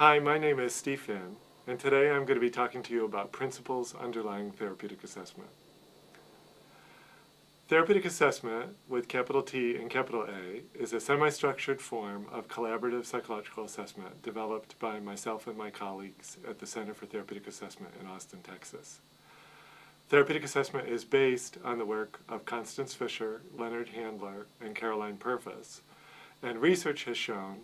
Hi, my name is Steve Finn, and today I'm going to be talking to you about principles underlying therapeutic assessment. Therapeutic assessment, with capital T and capital A, is a semi-structured form of collaborative psychological assessment developed by myself and my colleagues at the Center for Therapeutic Assessment in Austin, Texas. Therapeutic assessment is based on the work of Constance Fisher, Leonard Handler, and Caroline Purvis, and research has shown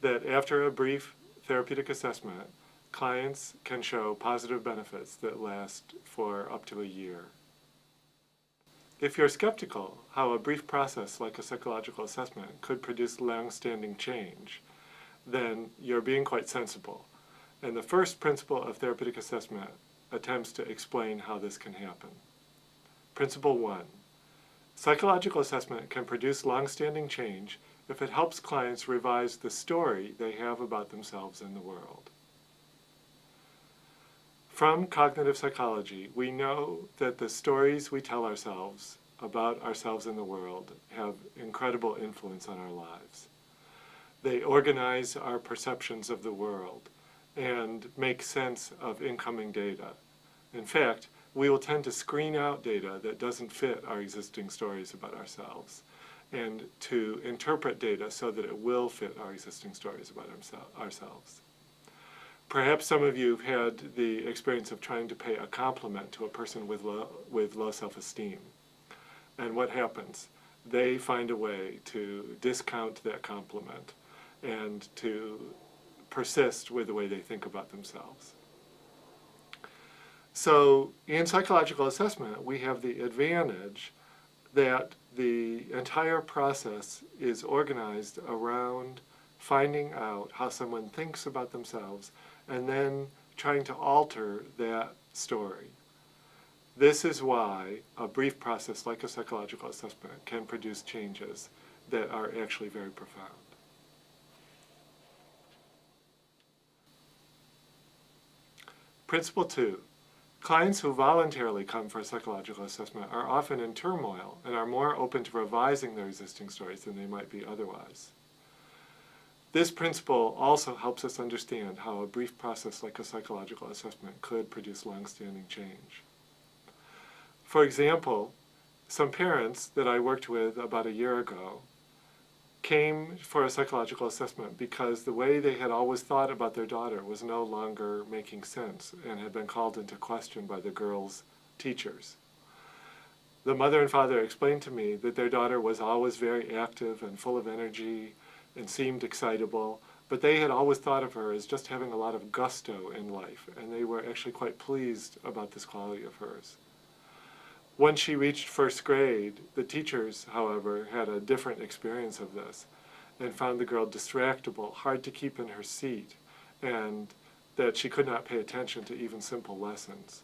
that after a brief therapeutic assessment, clients can show positive benefits that last for up to a year. If you're skeptical how a brief process like a psychological assessment could produce long-standing change, then you're being quite sensible. And the first principle of therapeutic assessment attempts to explain how this can happen. Principle 1. Psychological assessment can produce long-standing change if it helps clients revise the story they have about themselves and the world. From cognitive psychology, we know that the stories we tell ourselves about ourselves and the world have incredible influence on our lives. They organize our perceptions of the world and make sense of incoming data. In fact, we will tend to screen out data that doesn't fit our existing stories about ourselves, and to interpret data so that it will fit our existing stories about ourselves. Perhaps some of you have had the experience of trying to pay a compliment to a person with low self-esteem. And what happens? They find a way to discount that compliment and to persist with the way they think about themselves. So in psychological assessment, we have the advantage that the entire process is organized around finding out how someone thinks about themselves and then trying to alter that story. This is why a brief process like a psychological assessment can produce changes that are actually very profound. Principle 2. Clients who voluntarily come for a psychological assessment are often in turmoil and are more open to revising their existing stories than they might be otherwise. This principle also helps us understand how a brief process like a psychological assessment could produce long-standing change. For example, some parents that I worked with about a year ago came for a psychological assessment because the way they had always thought about their daughter was no longer making sense and had been called into question by the girl's teachers. The mother and father explained to me that their daughter was always very active and full of energy and seemed excitable, but they had always thought of her as just having a lot of gusto in life, and they were actually quite pleased about this quality of hers. Once she reached first grade, the teachers, however, had a different experience of this and found the girl distractible, hard to keep in her seat, and that she could not pay attention to even simple lessons.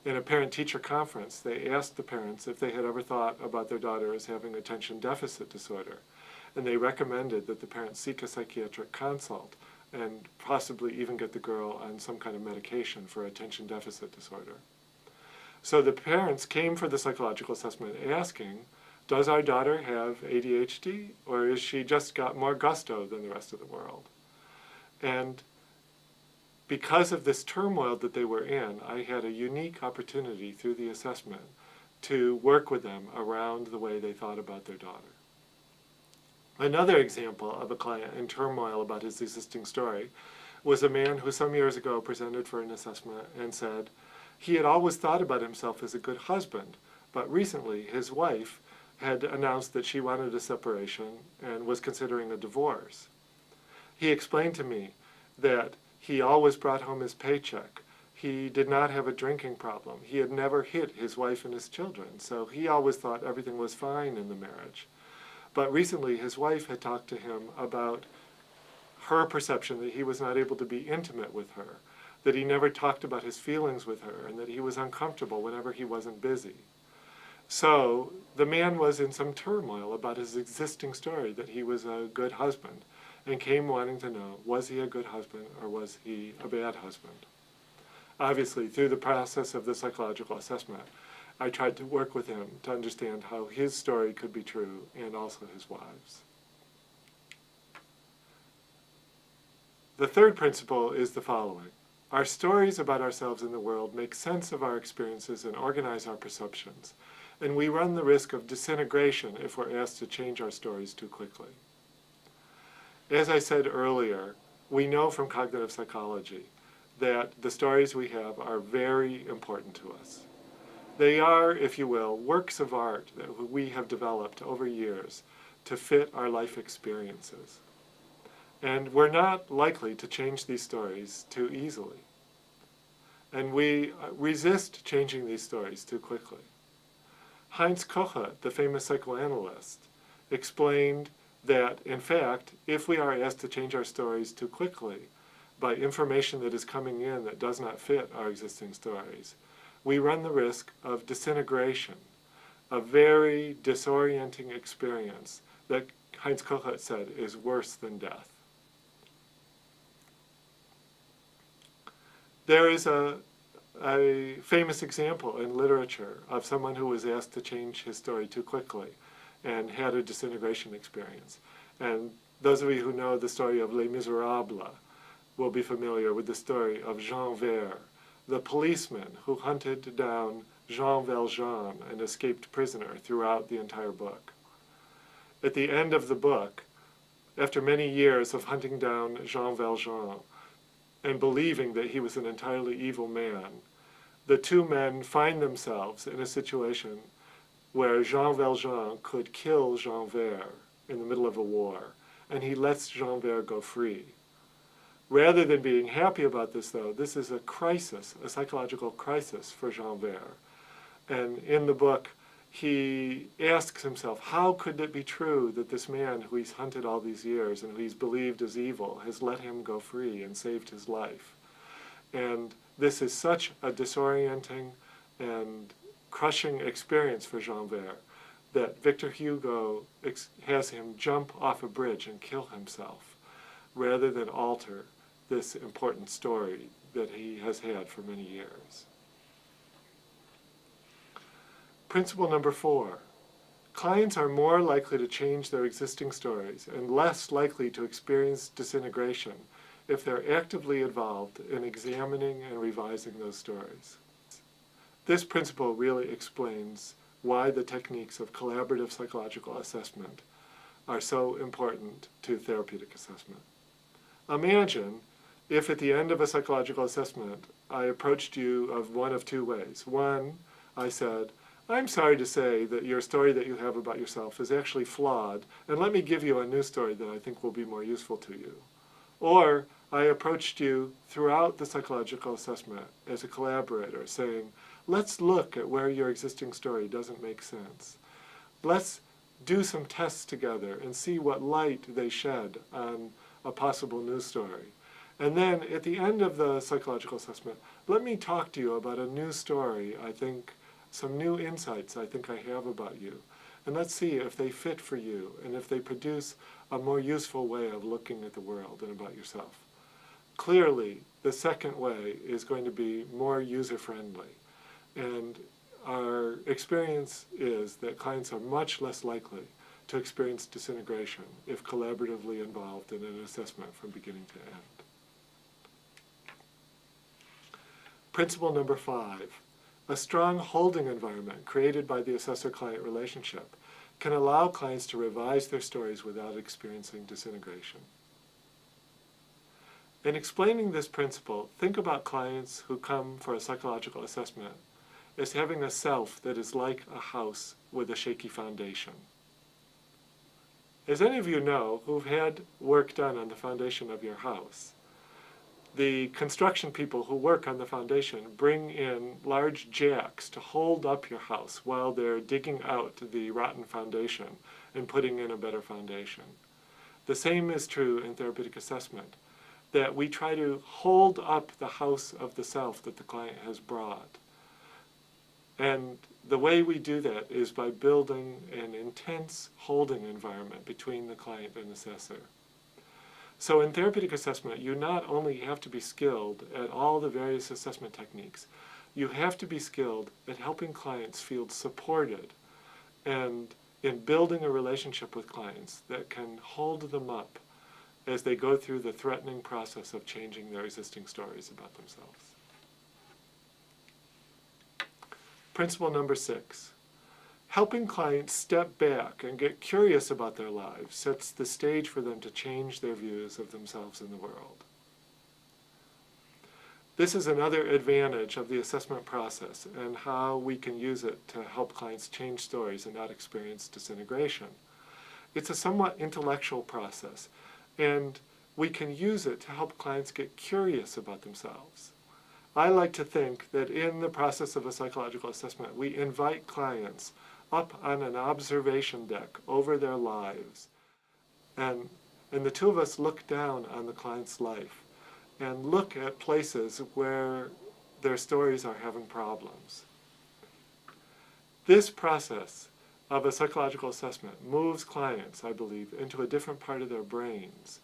In a parent-teacher conference, they asked the parents if they had ever thought about their daughter as having attention deficit disorder, and they recommended that the parents seek a psychiatric consult and possibly even get the girl on some kind of medication for attention deficit disorder. So the parents came for the psychological assessment asking, does our daughter have ADHD, or is she just got more gusto than the rest of the world? And because of this turmoil that they were in, I had a unique opportunity through the assessment to work with them around the way they thought about their daughter. Another example of a client in turmoil about his existing story was a man who some years ago presented for an assessment and said, he had always thought about himself as a good husband, but recently his wife had announced that she wanted a separation and was considering a divorce. He explained to me that he always brought home his paycheck. He did not have a drinking problem. He had never hit his wife and his children, so he always thought everything was fine in the marriage. But recently his wife had talked to him about her perception that he was not able to be intimate with her, that he never talked about his feelings with her, and that he was uncomfortable whenever he wasn't busy. So the man was in some turmoil about his existing story that he was a good husband, and came wanting to know, was he a good husband or was he a bad husband? Obviously, through the process of the psychological assessment, I tried to work with him to understand how his story could be true and also his wife's. The third principle is the following. Our stories about ourselves in the world make sense of our experiences and organize our perceptions, and we run the risk of disintegration if we're asked to change our stories too quickly. As I said earlier, we know from cognitive psychology that the stories we have are very important to us. They are, if you will, works of art that we have developed over years to fit our life experiences. And we're not likely to change these stories too easily. And we resist changing these stories too quickly. Heinz Kohut, the famous psychoanalyst, explained that, in fact, if we are asked to change our stories too quickly by information that is coming in that does not fit our existing stories, we run the risk of disintegration, a very disorienting experience that Heinz Kohut said is worse than death. There is a famous example in literature of someone who was asked to change his story too quickly and had a disintegration experience. And those of you who know the story of Les Miserables will be familiar with the story of Jean Vert, the policeman who hunted down Jean Valjean, an escaped prisoner, throughout the entire book. At the end of the book, after many years of hunting down Jean Valjean and believing that he was an entirely evil man, the two men find themselves in a situation where Jean Valjean could kill Jean Vert in the middle of a war, and he lets Jean Vert go free. Rather than being happy about this, though, this is a crisis, a psychological crisis for Jean Vert. And in the book, he asks himself, how could it be true that this man who he's hunted all these years and who he's believed as evil has let him go free and saved his life? And this is such a disorienting and crushing experience for Jean Vert that Victor Hugo has him jump off a bridge and kill himself rather than alter this important story that he has had for many years. Principle number 4. Clients are more likely to change their existing stories and less likely to experience disintegration if they're actively involved in examining and revising those stories. This principle really explains why the techniques of collaborative psychological assessment are so important to therapeutic assessment. Imagine if at the end of a psychological assessment I approached you of one of two ways. One, I said, I'm sorry to say that your story that you have about yourself is actually flawed, and let me give you a new story that I think will be more useful to you. Or I approached you throughout the psychological assessment as a collaborator, saying, let's look at where your existing story doesn't make sense. Let's do some tests together and see what light they shed on a possible new story. And then at the end of the psychological assessment, let me talk to you about a new story, I think, some new insights I think I have about you. And let's see if they fit for you and if they produce a more useful way of looking at the world and about yourself. Clearly, the second way is going to be more user-friendly. And our experience is that clients are much less likely to experience disintegration if collaboratively involved in an assessment from beginning to end. Principle number 5. A strong holding environment created by the assessor-client relationship can allow clients to revise their stories without experiencing disintegration. In explaining this principle, think about clients who come for a psychological assessment as having a self that is like a house with a shaky foundation. As any of you know who've had work done on the foundation of your house, the construction people who work on the foundation bring in large jacks to hold up your house while they're digging out the rotten foundation and putting in a better foundation. The same is true in therapeutic assessment, that we try to hold up the house of the self that the client has brought. And the way we do that is by building an intense holding environment between the client and assessor. So in therapeutic assessment, you not only have to be skilled at all the various assessment techniques, you have to be skilled at helping clients feel supported and in building a relationship with clients that can hold them up as they go through the threatening process of changing their existing stories about themselves. Principle number 6. Helping clients step back and get curious about their lives sets the stage for them to change their views of themselves and the world. This is another advantage of the assessment process and how we can use it to help clients change stories and not experience disintegration. It's a somewhat intellectual process, and we can use it to help clients get curious about themselves. I like to think that in the process of a psychological assessment, we invite clients up on an observation deck over their lives, and the two of us look down on the client's life and look at places where their stories are having problems. This process of a psychological assessment moves clients, I believe, into a different part of their brains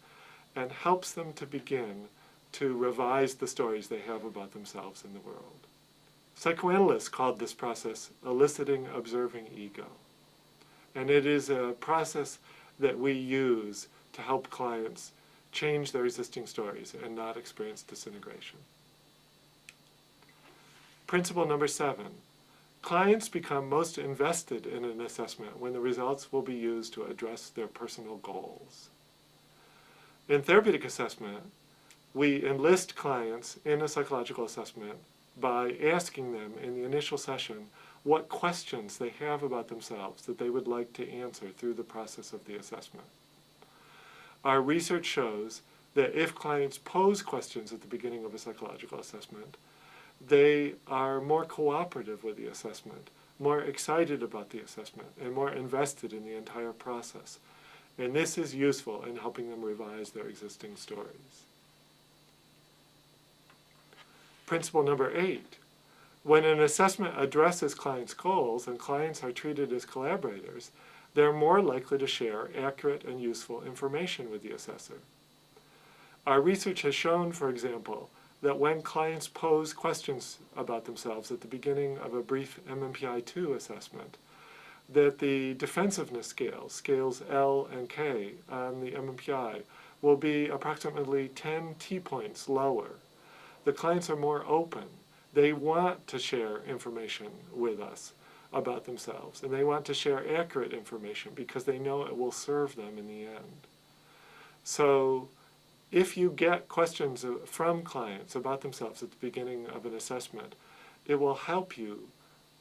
and helps them to begin to revise the stories they have about themselves and the world. Psychoanalysts called this process eliciting observing ego. And it is a process that we use to help clients change their existing stories and not experience disintegration. Principle number 7. Clients become most invested in an assessment when the results will be used to address their personal goals. In therapeutic assessment, we enlist clients in a psychological assessment by asking them in the initial session what questions they have about themselves that they would like to answer through the process of the assessment. Our research shows that if clients pose questions at the beginning of a psychological assessment, they are more cooperative with the assessment, more excited about the assessment, and more invested in the entire process. And this is useful in helping them revise their existing stories. Principle number 8. When an assessment addresses clients' goals and clients are treated as collaborators, they're more likely to share accurate and useful information with the assessor. Our research has shown, for example, that when clients pose questions about themselves at the beginning of a brief MMPI-2 assessment, that the defensiveness scales, scales L and K on the MMPI, will be approximately 10 T-points lower. The clients are more open. They want to share information with us about themselves, and they want to share accurate information because they know it will serve them in the end. So if you get questions from clients about themselves at the beginning of an assessment, it will help you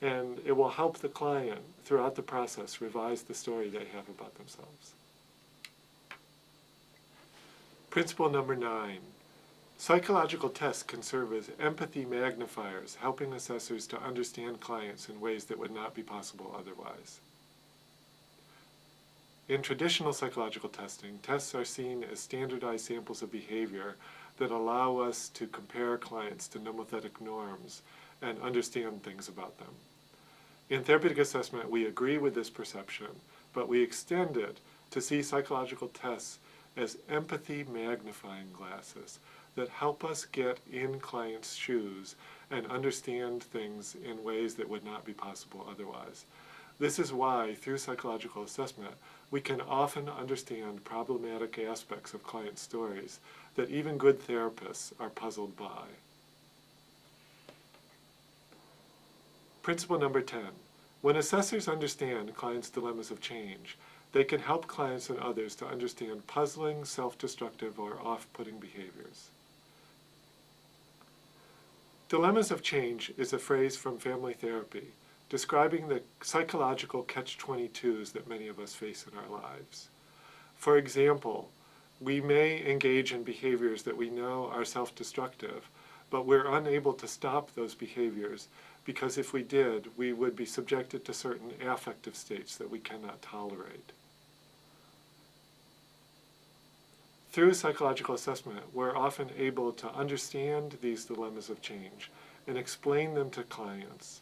and it will help the client throughout the process revise the story they have about themselves. Principle number 9. Psychological tests can serve as empathy magnifiers, helping assessors to understand clients in ways that would not be possible otherwise. In traditional psychological testing, tests are seen as standardized samples of behavior that allow us to compare clients to nomothetic norms and understand things about them. In therapeutic assessment, we agree with this perception, but we extend it to see psychological tests as empathy magnifying glasses that help us get in clients' shoes and understand things in ways that would not be possible otherwise. This is why, through psychological assessment, we can often understand problematic aspects of client stories that even good therapists are puzzled by. Principle number 10. When assessors understand clients' dilemmas of change, they can help clients and others to understand puzzling, self-destructive, or off-putting behaviors. Dilemmas of change is a phrase from family therapy, describing the psychological catch-22s that many of us face in our lives. For example, we may engage in behaviors that we know are self-destructive, but we're unable to stop those behaviors because if we did, we would be subjected to certain affective states that we cannot tolerate. Through psychological assessment, we're often able to understand these dilemmas of change and explain them to clients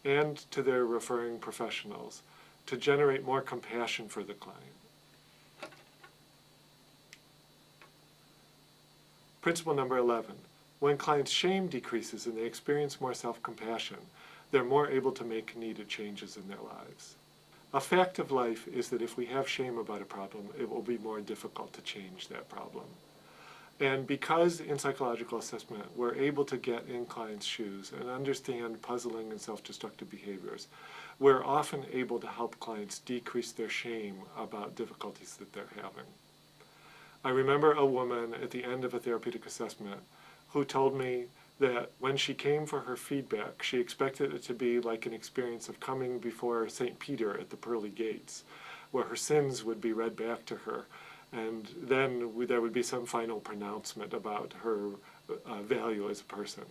and to their referring professionals to generate more compassion for the client. Principle number 11. When clients' shame decreases and they experience more self-compassion, they're more able to make needed changes in their lives. A fact of life is that if we have shame about a problem, it will be more difficult to change that problem. And because in psychological assessment, we're able to get in clients' shoes and understand puzzling and self-destructive behaviors, we're often able to help clients decrease their shame about difficulties that they're having. I remember a woman at the end of a therapeutic assessment who told me that when she came for her feedback, she expected it to be like an experience of coming before St. Peter at the pearly gates, where her sins would be read back to her, and then there would be some final pronouncement about her value as a person.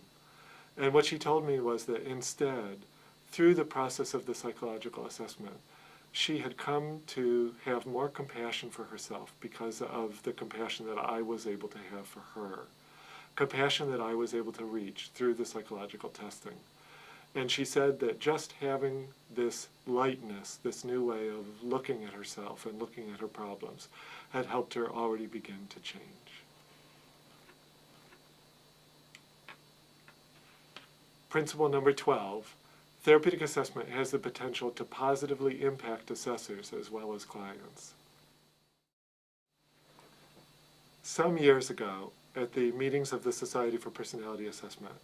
And what she told me was that instead, through the process of the psychological assessment, she had come to have more compassion for herself because of the compassion that I was able to have for her. Compassion that I was able to reach through the psychological testing. And she said that just having this lightness, this new way of looking at herself and looking at her problems, had helped her already begin to change. Principle number 12, therapeutic assessment has the potential to positively impact assessors as well as clients. Some years ago, at the meetings of the Society for Personality Assessment,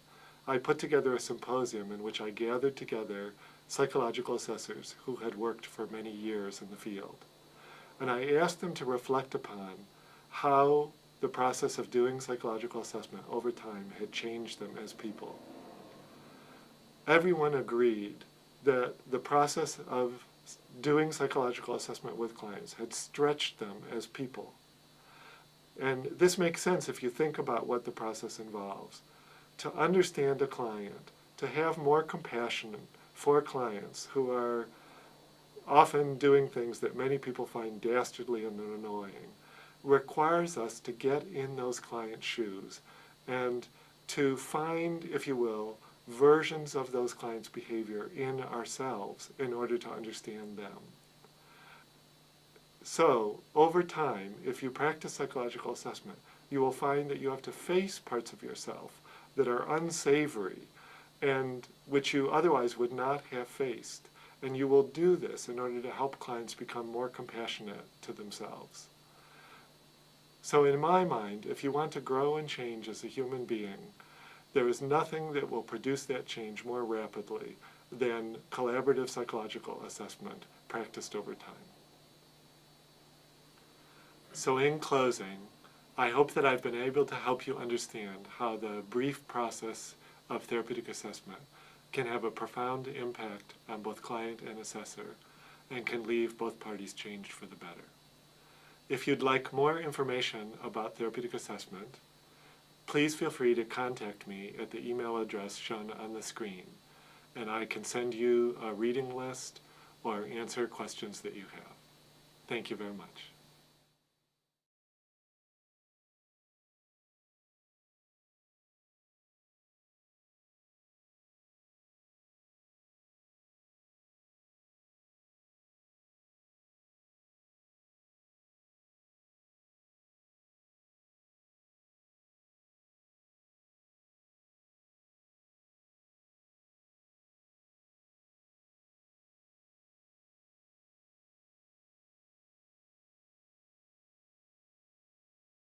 I put together a symposium in which I gathered together psychological assessors who had worked for many years in the field. And I asked them to reflect upon how the process of doing psychological assessment over time had changed them as people. Everyone agreed that the process of doing psychological assessment with clients had stretched them as people. And this makes sense if you think about what the process involves. To understand a client, to have more compassion for clients who are often doing things that many people find dastardly and annoying, requires us to get in those clients' shoes and to find, if you will, versions of those clients' behavior in ourselves in order to understand them. So, over time, if you practice psychological assessment, you will find that you have to face parts of yourself that are unsavory and which you otherwise would not have faced. And you will do this in order to help clients become more compassionate to themselves. So in my mind, if you want to grow and change as a human being, there is nothing that will produce that change more rapidly than collaborative psychological assessment practiced over time. So in closing, I hope that I've been able to help you understand how the brief process of therapeutic assessment can have a profound impact on both client and assessor and can leave both parties changed for the better. If you'd like more information about therapeutic assessment, please feel free to contact me at the email address shown on the screen, and I can send you a reading list or answer questions that you have. Thank you very much.